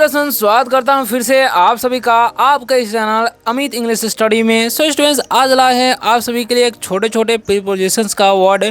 Hello students, स्वागत करता हूं फिर से आप सभी का आपका इस चैनल अमित इंग्लिश स्टडी में। सो स्टूडेंट्स, आज लाए हैं आप सभी के लिए एक छोटे छोटे प्रीपोजिशंस का वर्ड,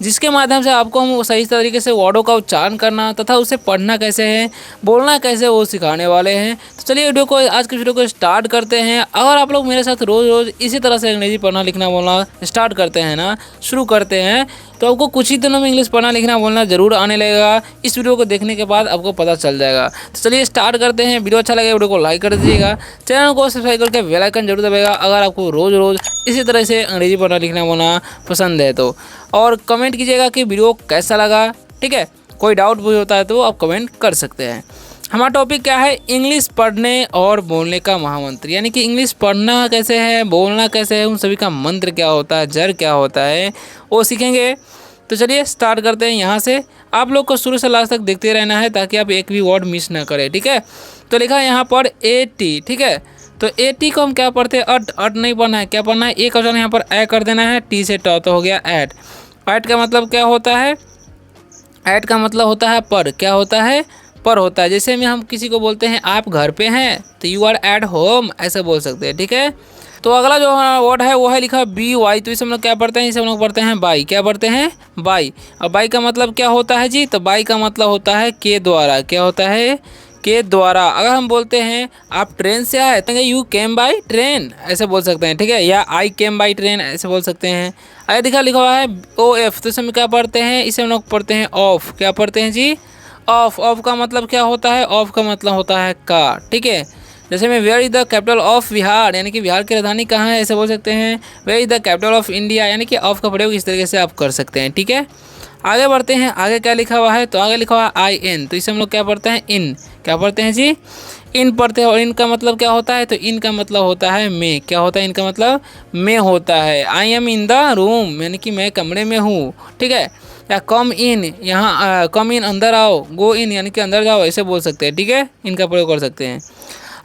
जिसके माध्यम से आपको हम सही तरीके से वर्डों का उच्चारण करना तथा उसे पढ़ना कैसे है, बोलना कैसे, वो सिखाने वाले हैं। तो चलिए वीडियो को, आज की वीडियो को स्टार्ट करते हैं। अगर आप लोग मेरे साथ रोज़ रोज़ इसी तरह से अंग्रेजी पढ़ना लिखना बोलना स्टार्ट करते हैं ना, शुरू करते हैं, तो आपको कुछ ही दिनों में इंग्लिश पढ़ना लिखना बोलना जरूर आने लगेगा। इस वीडियो को देखने के बाद आपको पता चल जाएगा। तो चलिए स्टार्ट करते हैं। वीडियो अच्छा लगे वीडियो को लाइक कर दीजिएगा, चैनल को सब्सक्राइब करके बेल आइकन जरूर दबाएगा अगर आपको रोज़ रोज़ इसी तरह से अंग्रेजी पढ़ना लिखना बोलना पसंद है तो। और कमेंट कीजिएगा कि वीडियो कैसा लगा, ठीक है। कोई डाउट भी होता है तो आप कमेंट कर सकते हैं। हमारा टॉपिक क्या है? इंग्लिश पढ़ने और बोलने का महामंत्र, यानी कि इंग्लिश पढ़ना कैसे है, बोलना कैसे है, उन सभी का मंत्र क्या होता है, जड़ क्या होता है, वो सीखेंगे। तो चलिए स्टार्ट करते हैं यहाँ से। आप लोग को शुरू से लास्ट तक देखते रहना है ताकि आप एक भी वर्ड मिस ना करें, ठीक है। तो लिखा है यहाँ पर 80, ठीक है। तो 80 को हम क्या पढ़ते हैं? अट। अट नहीं पढ़ना है, क्या पढ़ना है? एक ऑप्शन यहाँ पर ए कर देना है, टी से ट तो हो गया ऐट। ऐट का मतलब क्या होता है? ऐट का मतलब होता है पर। क्या होता है? पर होता है। जैसे में हम किसी को बोलते हैं आप घर पे हैं, तो यू आर एट होम, ऐसे बोल सकते हैं, ठीक है। तो अगला जो वर्ड है वो है लिखा बी वाई। तो इसे हम लोग क्या पढ़ते हैं? इसे हम लोग पढ़ते हैं बाई। क्या पढ़ते हैं? बाई। और बाई का मतलब क्या होता है जी? तो बाई का मतलब होता है के द्वारा। क्या होता है? के द्वारा। अगर हम बोलते हैं आप ट्रेन से आए तो यू केम बाई ट्रेन, ऐसे बोल सकते हैं, ठीक है। या आई केम बाई ट्रेन, ऐसे बोल सकते हैं। आगे लिखा हुआ है ओ एफ। तो इसे हम क्या पढ़ते हैं? इसे हम लोग पढ़ते हैं ऑफ। क्या पढ़ते हैं जी? ऑफ। ऑफ का मतलब क्या होता है? ऑफ का मतलब होता है का, ठीक है। जैसे में where is the capital of Bihar, यानी कि बिहार की राजधानी कहाँ है, ऐसे बोल सकते हैं। Where is the capital of India, यानी कि ऑफ का प्रयोग इस तरीके से आप कर सकते हैं, ठीक है। आगे बढ़ते हैं। आगे क्या लिखा हुआ है? तो आगे लिखा हुआ है आई एन। तो इसे हम लोग क्या पढ़ते हैं? इन। क्या पढ़ते हैं जी? इन पढ़ते हैं। और इन का मतलब क्या होता है? तो इन का मतलब होता है मैं। क्या होता है? इनका मतलब मैं होता है। I am in the room, यानी कि मैं कमरे में हूँ, ठीक है। या कम इन, यहाँ कम इन अंदर आओ, गो इन यानी कि अंदर जाओ, ऐसे बोल सकते हैं, ठीक है। इनका प्रयोग कर सकते हैं।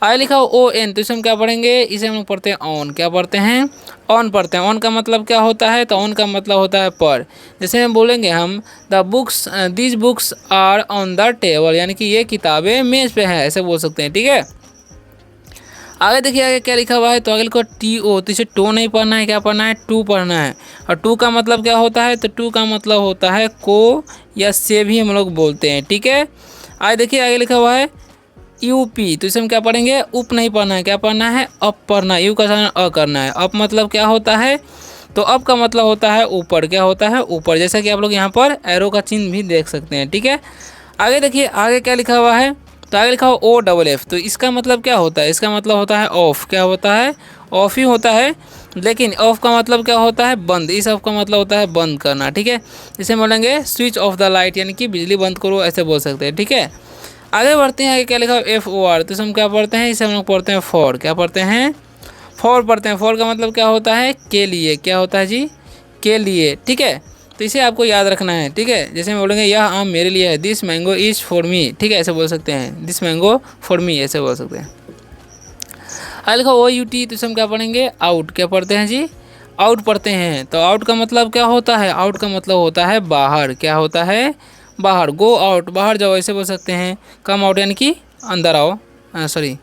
आगे लिखा हो ओ एन। तो इसे हम क्या पढ़ेंगे? इसे हम लोग पढ़ते हैं ऑन। क्या पढ़ते हैं? ऑन पढ़ते हैं। ऑन का मतलब क्या होता है? तो ऑन का मतलब होता है पर। जैसे हम बोलेंगे हम the books, these books are on the table, यानी कि ये किताबें मेज पे हैं, ऐसे बोल सकते हैं, ठीक है। आगे देखिए आगे क्या लिखा हुआ है। तो आगे लिखो टी ओ। तो इसे टो नहीं पढ़ना है, क्या पढ़ना है? टू पढ़ना है। और टू का मतलब क्या होता है? तो टू का मतलब होता है को या से भी हम लोग बोलते हैं, ठीक है। आगे देखिए आगे लिखा हुआ है यूपी। तो इसे हम क्या पढ़ेंगे? उप नहीं पढ़ना है, क्या पढ़ना है? अप पढ़ना है। यू का साइन अ करना है। अप मतलब क्या होता है? तो अप का मतलब होता है ऊपर। क्या होता है? ऊपर। जैसा कि आप लोग यहाँ पर एरो का चिन्ह भी देख सकते हैं, ठीक है। आगे देखिए आगे क्या लिखा हुआ है। तो आगे लिखा हुआ ओ डबल एफ। तो इसका मतलब क्या होता है? इसका मतलब होता है ऑफ। क्या होता है? ऑफ ही होता है। लेकिन ऑफ का मतलब क्या होता है? बंद। इस ऑफ का मतलब होता है बंद करना, ठीक है। इसे बोलेंगे स्विच ऑफ द लाइट, यानी कि बिजली बंद करो, ऐसे बोल सकते हैं, ठीक है। आगे बढ़ते हैं। आगे क्या लिखा है? F O R. तो इसे हम क्या पढ़ते हैं? इसे हम लोग पढ़ते हैं फॉर। क्या पढ़ते हैं? फॉर पढ़ते हैं। फॉर का मतलब क्या होता है? के लिए। क्या होता है जी? के लिए, ठीक है। तो इसे आपको याद रखना है, ठीक है। जैसे हम बोलेंगे यह आम मेरे लिए है, this mango is for me, ठीक है, ऐसे बोल सकते हैं। दिस मैंगो फॉर मी, ऐसे बोल सकते हैं। आगे लिखा ओ यू टी। तो इसे हम क्या पढ़ेंगे? आउट। क्या पढ़ते हैं जी? आउट पढ़ते हैं। तो आउट का मतलब क्या होता है? आउट का मतलब होता है बाहर। क्या होता है? बाहर। गो आउट, बाहर जाओ, ऐसे बोल सकते हैं। कम आउट यानी कि अंदर आओ, सॉरी।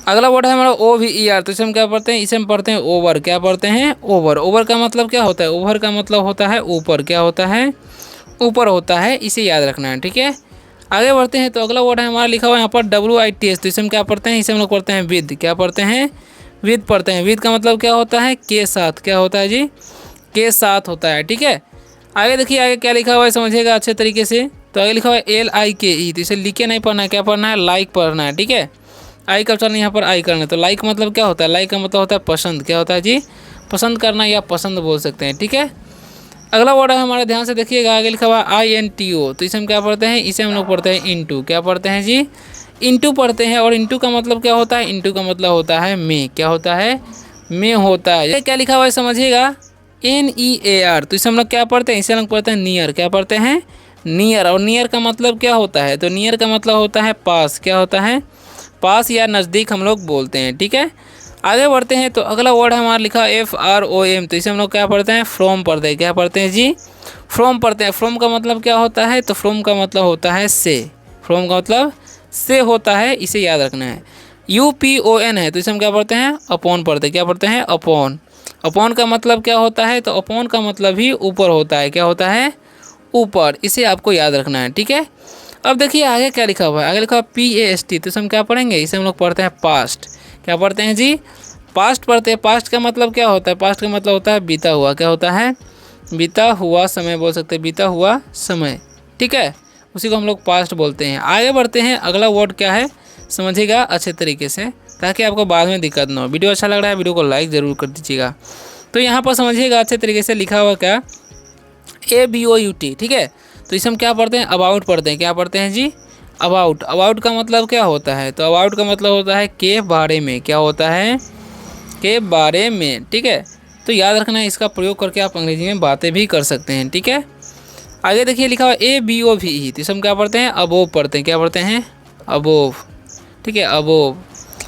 अगला वर्ड है हमारा ओ वी ई आर। तो इसे हम क्या पढ़ते हैं? इसे हम पढ़ते हैं ओवर। क्या पढ़ते हैं? ओवर। ओवर का मतलब क्या होता है? ओवर का मतलब होता है ऊपर। क्या होता है? ऊपर होता है। इसे याद रखना है, ठीक है। आगे बढ़ते हैं। तो अगला वर्ड है हमारा लिखा हुआ है यहाँ पर डब्ल्यू आई टी एस। तो इसे हम क्या पढ़ते हैं? इसे हम लोग पढ़ते हैं विद। क्या पढ़ते हैं? विद पढ़ते हैं। विद का मतलब क्या होता है? के साथ। क्या होता है जी? के साथ होता है, ठीक है। आगे देखिए आगे क्या लिखा हुआ है, समझिएगा अच्छे तरीके से। तो आगे लिखा हुआ है एल आई के ई। तो इसे लिखे नहीं पढ़ना है, क्या पढ़ना है? लाइक पढ़ना है, ठीक है। आई का उच्चारण यहाँ पर आई करना है। तो लाइक मतलब क्या होता है? लाइक का मतलब होता है पसंद। क्या होता है जी? पसंद करना या पसंद बोल सकते हैं, ठीक है। अगला वर्ड है हमारा, ध्यान से देखिएगा। आगे लिखा हुआ आई एन टी ओ। तो इसे हम क्या पढ़ते हैं? इसे हम लोग पढ़ते हैं इंटू। क्या पढ़ते हैं जी? इंटू पढ़ते हैं। और इंटू का मतलब क्या होता है? इंटू का मतलब होता है में। क्या होता है? में होता है। ये क्या लिखा हुआ है समझिएगा, एन ई ए आर। तो इसे हम लोग क्या पढ़ते हैं? इसे हम लोग पढ़ते हैं नियर। क्या पढ़ते हैं? नियर। और नियर का मतलब क्या होता है? तो नियर का मतलब होता है पास। क्या होता है? पास या नज़दीक हम लोग बोलते हैं, ठीक है। आगे बढ़ते हैं तो अगला वर्ड है हमारा लिखा FROM, तो इसे हम लोग क्या पढ़ते हैं, फ्रॉम पढ़ते हैं। क्या पढ़ते हैं जी, फ्रॉम पढ़ते हैं। फ्रॉम का मतलब क्या होता है, तो फ्रॉम का मतलब होता है से। फ्रॉम का मतलब से होता है, इसे याद रखना है। UPON है, तो इसे हम क्या पढ़ते हैं, अपॉन पढ़ते हैं। क्या पढ़ते हैं, अपॉन। अपॉन का मतलब क्या होता है, तो अपॉन का मतलब ही ऊपर होता है। क्या होता है, ऊपर। इसे आपको याद रखना है, ठीक है। अब देखिए आगे क्या लिखा हुआ है, आगे लिखा हुआ PAST, तो इसे हम क्या पढ़ेंगे, इसे हम लोग पढ़ते हैं पास्ट। क्या पढ़ते हैं जी, पास्ट पढ़ते हैं। पास्ट का मतलब क्या होता है, पास्ट का मतलब होता है बीता हुआ। क्या होता है, बीता हुआ समय बोल सकते हैं, बीता हुआ समय, ठीक है, उसी को हम लोग पास्ट बोलते हैं। आगे बढ़ते हैं, अगला वर्ड क्या है समझिएगा अच्छे तरीके से, ताकि आपको बाद में दिक्कत ना हो। वीडियो अच्छा लग रहा है, वीडियो को लाइक ज़रूर कर दीजिएगा। तो यहाँ पर समझिएगा अच्छे तरीके से, लिखा हुआ क्या, ABOUT, ठीक है। तो इसे हम क्या पढ़ते हैं, अबाउट पढ़ते हैं। क्या पढ़ते हैं जी, अबाउट। अबाउट का मतलब क्या होता है, तो अबाउट का मतलब होता है के बारे में। क्या होता है, के बारे में, ठीक है। तो याद रखना है, इसका प्रयोग करके आप अंग्रेजी में बातें भी कर सकते हैं, ठीक है। आगे देखिए लिखा हुआ ABOVE, तो इसे हम क्या पढ़ते हैं, अबोव पढ़ते हैं। क्या पढ़ते हैं, अबोव, ठीक है, अबोव।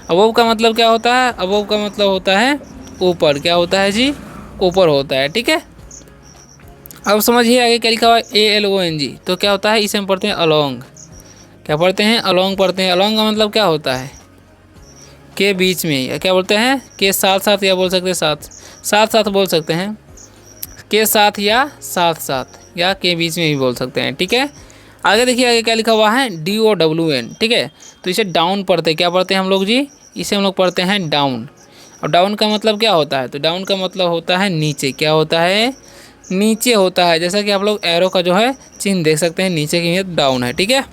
अबोव का मतलब क्या होता है, अबोव का मतलब होता है ऊपर। क्या होता है जी, ऊपर होता है, ठीक है। अब समझिए आगे क्या लिखा हुआ है, ALONG, तो क्या होता है, इसे हम पढ़ते हैं अलोंग। क्या पढ़ते हैं, अलोंग पढ़ते हैं। अलोंग का मतलब क्या होता है, के बीच में, या क्या बोलते हैं, के साथ साथ, या बोल सकते हैं साथ साथ साथ बोल सकते हैं, के साथ या साथ साथ, या के बीच में भी बोल सकते हैं, ठीक है। आगे देखिए आगे क्या लिखा हुआ है, DOWN, ठीक है। तो इसे डाउन पढ़ते हैं। क्या पढ़ते हैं हम लोग जी, इसे हम लोग पढ़ते हैं डाउन। और डाउन का मतलब क्या होता है, तो डाउन का मतलब होता है नीचे। क्या होता है, नीचे होता है। जैसा कि आप लोग एरो का जो है चिन्ह देख सकते हैं, नीचे की ये डाउन है, ठीक है।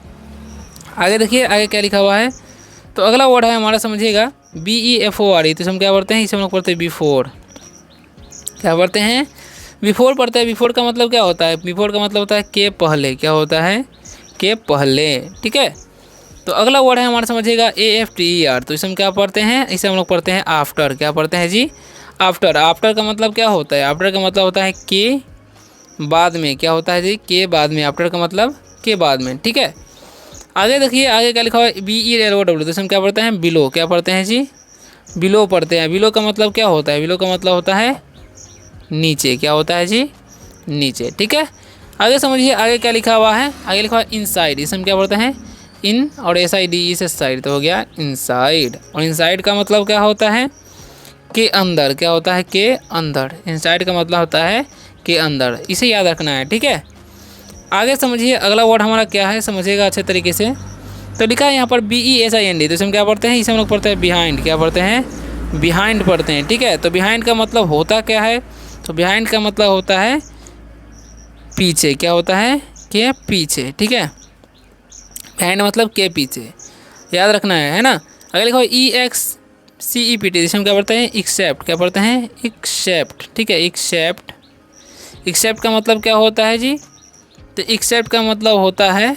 आगे देखिए आगे क्या लिखा हुआ है, तो अगला वर्ड है हमारा समझिएगा BEFORE, तो हम क्या पढ़ते हैं, इसे हम लोग पढ़ते हैं बिफोर। क्या पढ़ते हैं, बिफोर पढ़ते हैं। बिफोर का मतलब क्या होता है, बिफोर का मतलब होता है के पहले। क्या होता है, के पहले, ठीक है। तो अगला वर्ड है हमारा समझिएगा AFTER, तो इसे हम क्या पढ़ते हैं, इसे हम लोग पढ़ते हैं आफ्टर। क्या पढ़ते हैं जी, आफ्टर। आफ्टर का मतलब क्या होता है, आफ्टर का मतलब होता है के बाद में। क्या होता है जी, के बाद में। आफ्टर का मतलब के बाद में, ठीक है। आगे देखिए आगे क्या लिखा हुआ है, BELOW, तो हम क्या पढ़ते हैं, बिलो। क्या पढ़ते हैं जी, बिलो पढ़ते हैं। बिलो का मतलब क्या होता है, बिलो का मतलब होता है नीचे। क्या होता है जी, नीचे, ठीक है। आगे समझिए आगे क्या लिखा हुआ है, आगे लिखा हुआ है इनसाइड, इसे हम क्या पढ़ते हैं, इन और SID से साइड, तो हो गया इनसाइड। और इनसाइड का मतलब क्या होता है, के अंदर। क्या होता है, के अंदर। इनसाइड का मतलब होता है के अंदर, इसे याद रखना है, ठीक है। आगे समझिए अगला वर्ड हमारा क्या है, समझिएगा अच्छे तरीके से। तो लिखा है यहाँ पर BEHIND, तो इसे हम क्या पढ़ते हैं, इसे हम लोग पढ़ते हैं बिहाइंड। क्या पढ़ते हैं, बिहाइंड पढ़ते हैं, ठीक है। तो बिहाइंड का मतलब होता क्या है, तो बिहाइंड का मतलब होता है पीछे। क्या होता है, के पीछे, ठीक है। बिहाइंड मतलब के पीछे, याद रखना है ना। अगर लिखा हो EXCEPT, जिसे हम क्या पढ़ते हैं, एक्सेप्ट। क्या पढ़ते हैं, एक्सेप्ट, ठीक है, एक्सेप्ट। एक्सेप्ट का मतलब क्या होता है जी, तो एक्सेप्ट का मतलब होता है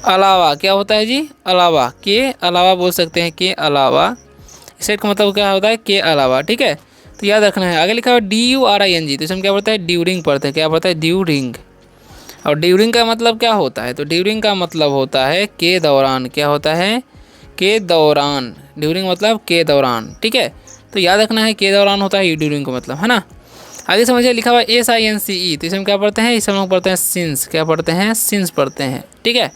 अलावा। क्या होता है जी, अलावा, के अलावा बोल सकते हैं, के अलावा। एक्सेप्ट का मतलब क्या होता है, के अलावा, ठीक है। तो याद रखना है। आगे लिखा हुआ DURING, तो इसमें क्या पढ़ता है, ड्यूरिंग पढ़ते हैं। क्या पढ़ता है, ड्यूरिंग। और ड्यूरिंग का मतलब क्या होता है, तो ड्यूरिंग का मतलब होता है के दौरान। क्या होता है, के दौरान। ड्यूरिंग मतलब के दौरान, ठीक है। तो याद रखना है, के दौरान होता है ड्यूरिंग का मतलब, है ना। आगे समझिए लिखा हुआ है SINCE, तो इसे हम क्या पढ़ते हैं, इसे हम लोग पढ़ते हैं सिंस। क्या पढ़ते हैं, सिंस पढ़ते हैं, ठीक है।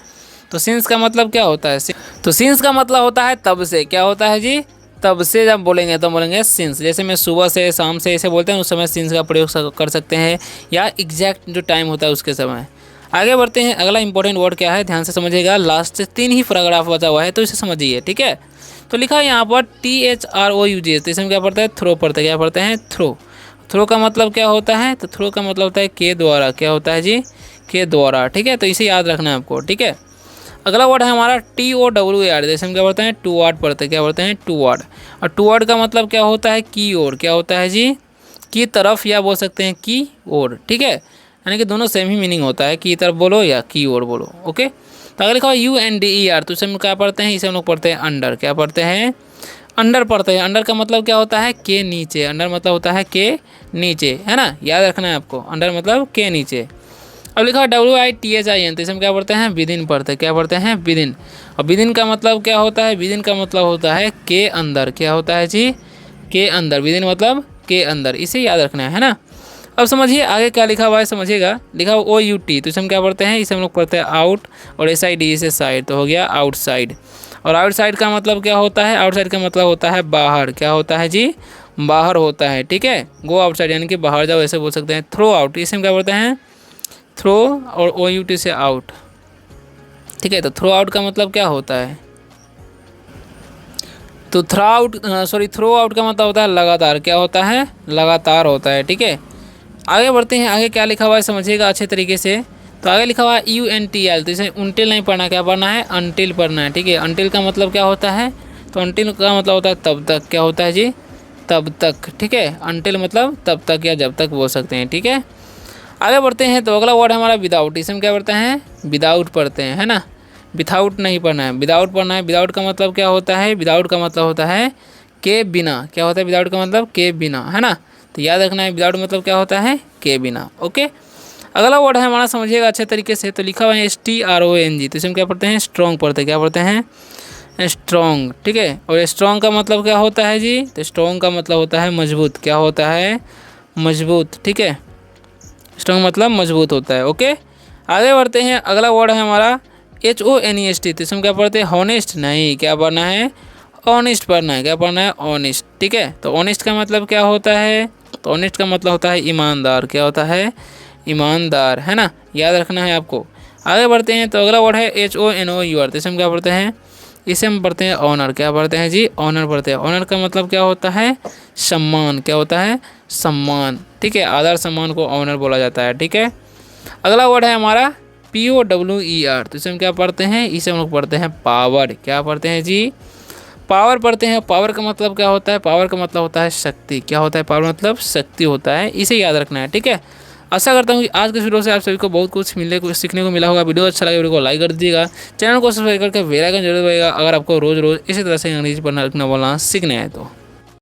तो सिंस का मतलब क्या होता है, तो सिंस का मतलब होता है तब से। क्या होता है जी, तब से जब बोलेंगे तो बोलेंगे सिंस। जैसे मैं सुबह से शाम से ऐसे बोलते हैं, उस समय सिंस का प्रयोग कर सकते हैं, या एग्जैक्ट जो टाइम होता है उसके समय। आगे बढ़ते हैं, अगला इंपॉर्टेंट वर्ड क्या है, ध्यान से समझिएगा। लास्ट से 3 ही पैराग्राफ बचा हुआ है, तो इसे समझिए, ठीक है। तो लिखा है यहाँ पर THROUGH, तो इसमें क्या पढ़ता है, थ्रो पढ़ते हैं। क्या पढ़ते हैं, थ्रो। थ्रो का मतलब क्या होता है, तो थ्रो का मतलब होता है के द्वारा। क्या होता है जी, के द्वारा, ठीक है। तो इसे याद रखना है आपको, ठीक है। अगला वर्ड है हमारा TOWARD, जैसे हम क्या पढ़ते हैं, टूवर्ड पढ़ते हैं। क्या पढ़ते हैं, टूवर्ड। और टूवर्ड का मतलब क्या होता है, की ओर। क्या होता है जी, की तरफ, या बोल सकते हैं की ओर, ठीक है। यानी कि दोनों सेम ही मीनिंग होता है, की तरफ बोलो या की ओर बोलो, ओके। तो अगर लिखा हो UNDER, तो इसे हम क्या पढ़ते हैं, इसे हम लोग पढ़ते हैं अंडर। क्या पढ़ते हैं, अंडर पढ़ते हैं। अंडर का मतलब क्या होता है, के नीचे। अंडर मतलब होता है के नीचे, है ना, याद रखना है आपको। अंडर मतलब के नीचे। अब लिखा है WITHIN, तो इसे हम क्या पढ़ते हैं, विदिन पढ़ते हैं। क्या पढ़ते हैं, विदिन। और विदिन का मतलब क्या होता है, विदिन का मतलब होता है के अंदर। क्या होता है जी, के अंदर, विदिन मतलब के अंदर, इसे याद रखना है ना। अब समझिए आगे क्या लिखा हुआ है, समझिएगा। लिखा हुआ OUT, तो इसे हम क्या पढ़ते हैं, इसे हम लोग पढ़ते हैं आउट, और SID इसे साइड, तो हो गया आउटसाइड। और आउटसाइड का मतलब क्या होता है, आउटसाइड का मतलब होता है बाहर, क्या होता है जी, बाहर होता है, ठीक है। गो आउटसाइड यानी कि बाहर जाओ, ऐसे बोल सकते हैं। थ्रो आउट, इसे हम क्या बोलते हैं, थ्रो, और OUT से आउट, ठीक है। तो थ्रो आउट का मतलब क्या होता है, तो थ्रो आउट का मतलब होता है लगातार, क्या होता है, लगातार होता है, ठीक है। आगे बढ़ते हैं, आगे क्या लिखा हुआ है समझिएगा अच्छे तरीके से। तो आगे लिखा हुआ है UNTIL, तो इसे उनटिल नहीं पढ़ना, क्या पढ़ना है, अनटिल पढ़ना है, ठीक है। अनटिल का मतलब क्या होता है, तो अनटिल का मतलब होता है तब तक, क्या होता है जी, तब तक, ठीक है। अनटिल मतलब तब तक या जब तक बोल सकते हैं, ठीक है। आगे बढ़ते हैं, तो अगला वर्ड है हमारा विदाउट, इसे हम क्या पढ़ते हैं, विदाउट पढ़ते हैं, है ना। विदाउट नहीं पढ़ना है, विदाउट पढ़ना है। विदाउट का मतलब क्या होता है, विदाउट का मतलब होता है के बिना, क्या होता है विदाउट का मतलब, के बिना, है ना। तो याद रखना है विदाउट मतलब क्या होता है, के बिना, ओके। अगला वर्ड है हमारा, समझिएगा अच्छे तरीके से। तो लिखा हुआ है STRONG, तो इसे हम क्या पढ़ते हैं, स्ट्रॉन्ग पढ़ते हैं, क्या पढ़ते हैं, स्ट्रॉन्ग, ठीक है। और स्ट्रॉन्ग का मतलब क्या होता है जी, तो स्ट्रॉन्ग का मतलब होता है मजबूत, क्या होता है, मजबूत, ठीक है। स्ट्रॉन्ग मतलब मजबूत होता है, ओके। आगे बढ़ते हैं, अगला वर्ड है हमारा HONEST, तो इसे हम क्या पढ़ते हैं, हॉनेस्ट नहीं, क्या पढ़ना है, ऑनेस्ट पढ़ना है, क्या पढ़ना है, ऑनेस्ट, ठीक है। तो ऑनेस्ट का मतलब क्या होता है, तो ऑनेस्ट का मतलब होता है ईमानदार, क्या होता है, ईमानदार, है ना, याद रखना है आपको। आगे बढ़ते हैं, तो अगला वर्ड है HONOUR, तो इसे हम क्या पढ़ते हैं, इसे हम पढ़ते हैं ऑनर, क्या पढ़ते हैं जी, ऑनर पढ़ते हैं। ऑनर का मतलब क्या होता है, सम्मान, क्या होता है, सम्मान, ठीक है। आदर सम्मान को ऑनर बोला जाता है, ठीक है। अगला वर्ड है हमारा POWER, तो इसे हम क्या पढ़ते हैं, इसे हम लोग पढ़ते हैं पावर, क्या पढ़ते हैं जी, पावर पढ़ते हैं। पावर का मतलब क्या होता है, पावर का मतलब होता है शक्ति, क्या होता है, पावर मतलब शक्ति होता है, इसे याद रखना है, ठीक है। आशा करता हूँ कि आज के वीडियो से आप सभी को बहुत कुछ सीखने को मिला होगा। वीडियो अच्छा लगे वीडियो को लाइक कर दीजिएगा, चैनल को सब्सक्राइब करके बेल आइकन जरूर दबाइएगा अगर आपको रोज़ रोज़ इसी तरह से अंग्रेजी पढ़ना लिखना बोलना सीखना है तो।